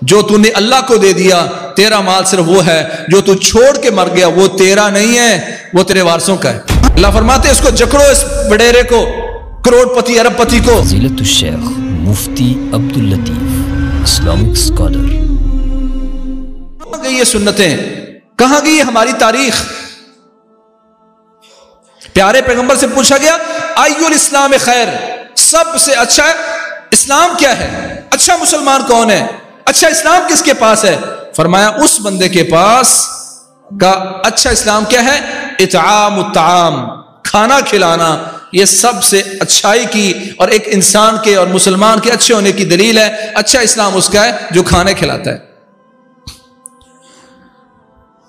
جو تو نے اللہ کو دے دیا تیرا مال صرف وہ ہے، جو تو چھوڑ کے مر گیا وہ تیرا نہیں ہے، وہ تیرے وارثوں کا ہے۔ اللہ فرماتے اس کو جکڑو، اس وڈیرے کو، کروڑ پتی ارب پتی کو۔ فضیلت الشیخ مفتی عبداللطیف اسلامک اسکالر۔ کہاں گئی یہ سنتیں، کہاں گئی ہماری تاریخ؟ پیارے پیغمبر سے پوچھا گیا ایو الاسلام خیر، سب سے اچھا اسلام کیا ہے، اچھا مسلمان کون ہے، اچھا اسلام کس کے پاس ہے؟ فرمایا اس بندے کے پاس کا اچھا اسلام کیا ہے؟ اطعام الطعام، کھانا کھلانا، یہ سب سے اچھائی کی اور ایک انسان کے اور مسلمان کے اچھے ہونے کی دلیل ہے۔ اچھا اسلام اس کا ہے جو کھانے کھلاتا ہے،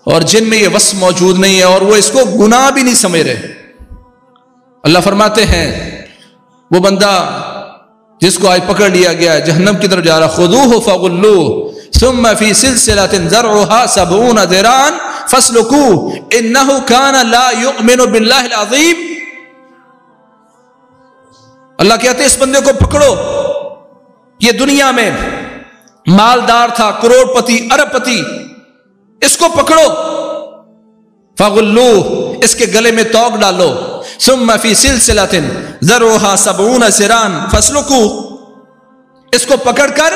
اور جن میں یہ وصف موجود نہیں ہے اور وہ اس کو گناہ بھی نہیں سمجھ رہے۔ اللہ فرماتے ہیں وہ بندہ جس کو آج پکڑ لیا گیا ہے جہنم کی طرف جا رہا، خذوہ فغلوہ ثم فی سلسلۃ ذرعها 70 ذراعا فاسلکوہ انہ کان لا یؤمن باللہ العظیم۔ اللہ کہتے ہیں اس بندے کو پکڑو، یہ دنیا میں مالدار تھا، کروڑ پتی ارب پتی، اس کو پکڑو، فغلوہ اس کے گلے میں توق ڈالو، ثم فی سلسلۃ ذرعها 70 ذراعا فاسلکوہ اس کو پکڑ کر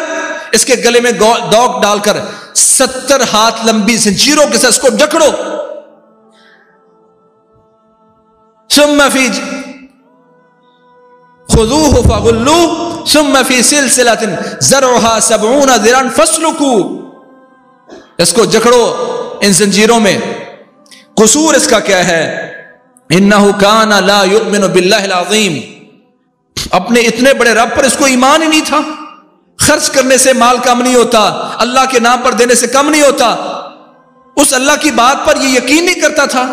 اس کے گلے میں دوق ڈال کر 70 ہاتھ لمبی زنجیروں کے ساتھ اس کو جکڑو، ثم فی خذوہ فغلوہ ثم فی سلسلۃ ذرعها 70 ذراعا فاسلکوہ اس کو جکڑو ان زنجیروں میں۔ قصور اس کا کیا ہے؟ انہ کان لا یؤمن باللہ العظیم، اپنے اتنے بڑے رب پر اس کو ایمان ہی نہیں تھا۔ خرچ کرنے سے مال کم نہیں ہوتا، اللہ کے نام پر دینے سے کم نہیں ہوتا، اس اللہ کی بات پر یہ یقین نہیں کرتا تھا۔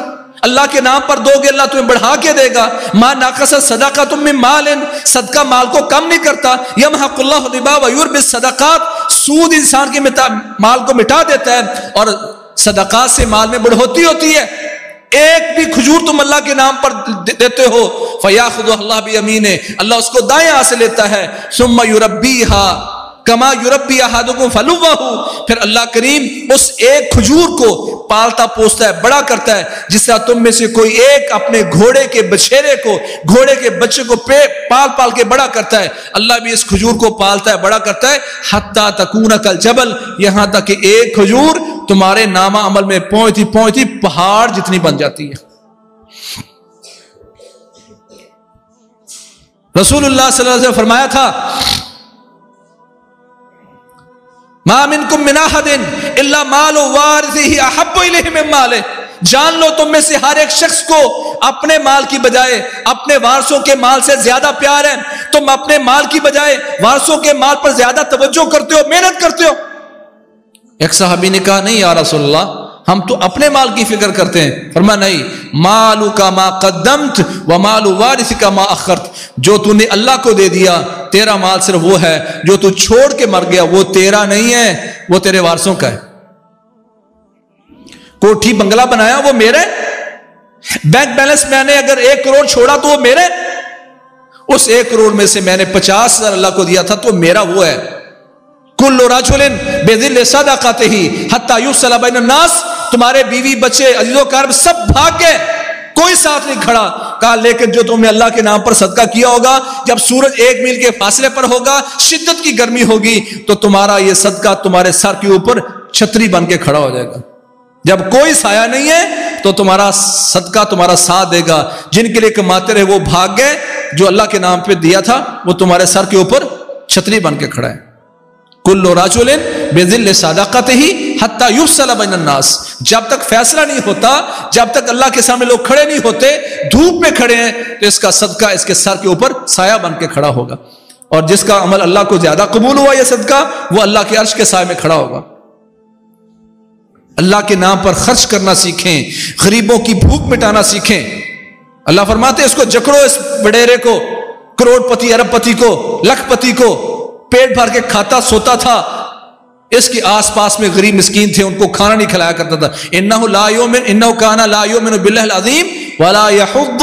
اللہ کے نام پر دو گے اللہ تمہیں بڑھا کے دے گا، ما ناقص صدقۃ من مال، صدقہ مال کو کم نہیں کرتا، یمحق اللہ الربا ویربی الصدقات، سود انسان کے مال کو مٹا دیتا ہے اور صدقات سے مال میں بڑھوتی ہوتی ہے۔ ایک بھی کھجور تم اللہ کے نام پر دیتے ہو فیاخذ اللہ بیمینہ، اللہ اس کو دائیں ہاتھ سے لیتا ہے، ثم یربیھا کما یربی احدکم فلوہ، پھر اللہ کریم اس ایک کھجور کو پالتا پوستا ہے، بڑا کرتا ہے، جس طرح تم میں سے کوئی ایک اپنے گھوڑے کے بچھیرے کو، گھوڑے کے بچے کو پال کے بڑا کرتا ہے، اللہ بھی اس کھجور کو پالتا ہے، بڑا کرتا ہے، حتی تکون کالجبل، یہاں تک کہ ایک کھجور تمہارے نامہ عمل میں پہنچتی پہاڑ جتنی بن جاتی ہے۔ رسول اللہ صلی اللہ علیہ وسلم فرمایا تھا ما منکم من احد الا مال وارثہ احب الیہ من مالہ، جان لو تم میں سے ہر ایک شخص کو اپنے مال کی بجائے اپنے وارثوں کے مال سے زیادہ پیار ہے۔ تم اپنے مال کی بجائے وارثوں کے مال پر زیادہ توجہ کرتے ہو، محنت کرتے ہو۔ ایک صحابی نے کہا نہیں یا رسول اللہ، ہم تو اپنے مال کی فکر کرتے ہیں۔ فرمایا نہیں، مالک ما قدمت ومال وارثک ما اخرت، جو تو نے اللہ کو دے دیا تیرا مال صرف وہ ہے، جو تو چھوڑ کے مر گیا وہ تیرا نہیں ہے، وہ تیرے وارثوں کا ہے۔ کوٹھی بنگلہ بنایا وہ میرے، بینک بیلنس میں نے اگر 1 کروڑ چھوڑا تو وہ میرے، اس 1 کروڑ میں سے میں نے 50,000 اللہ کو دیا تھا تو میرا وہ ہے۔ کل رجل بذل صدقتہ حتی یفصل بین الناس، تمہارے بیوی بچے عزیز و اقارب سب بھاگ گئے، کوئی ساتھ نہیں کھڑا۔ کہا لیکن جو تم نے اللہ کے نام پر صدقہ کیا ہوگا، جب سورج 1 میل کے فاصلے پر ہوگا، شدت کی گرمی ہوگی، تو تمہارا یہ صدقہ تمہارے سر کے اوپر چھتری بن کے کھڑا ہو جائے گا۔ جب کوئی سایہ نہیں ہے تو تمہارا صدقہ تمہارا ساتھ دے گا۔ جن کے لیے کماتے رہے وہ بھاگ گئے، جو اللہ کے نام پہ دیا تھا وہ تمہارے سر کے اوپر چھتری بن کے کھڑا ہے۔ کل رجل بذل صدقتہ حتی یفصل بین الناس، جب تک فیصلہ نہیں ہوتا، جب تک اللہ کے سامنے لوگ کھڑے نہیں ہوتے، دھوپ میں کھڑے ہیں، تو اس کا صدقہ اس کے سر کے اوپر سایہ بن کے کھڑا ہوگا، اور جس کا عمل اللہ کو زیادہ قبول ہوا یہ صدقہ، وہ اللہ کے عرش کے سائے میں کھڑا ہوگا۔ اللہ کے نام پر خرچ کرنا سیکھیں، غریبوں کی بھوک مٹانا سیکھیں۔ اللہ فرماتے اس کو جکڑو، اس وڈیرے کو، کروڑ پتی ارب پتی کو، لکھ پتی کو، پیٹ بھر کے کھاتا سوتا تھا، اس کے آس پاس میں غریب مسکین تھے، ان کو کھانا نہیں کھلایا کرتا تھا۔ انہ کان لا یؤمن باللہ العظیم ولا یحض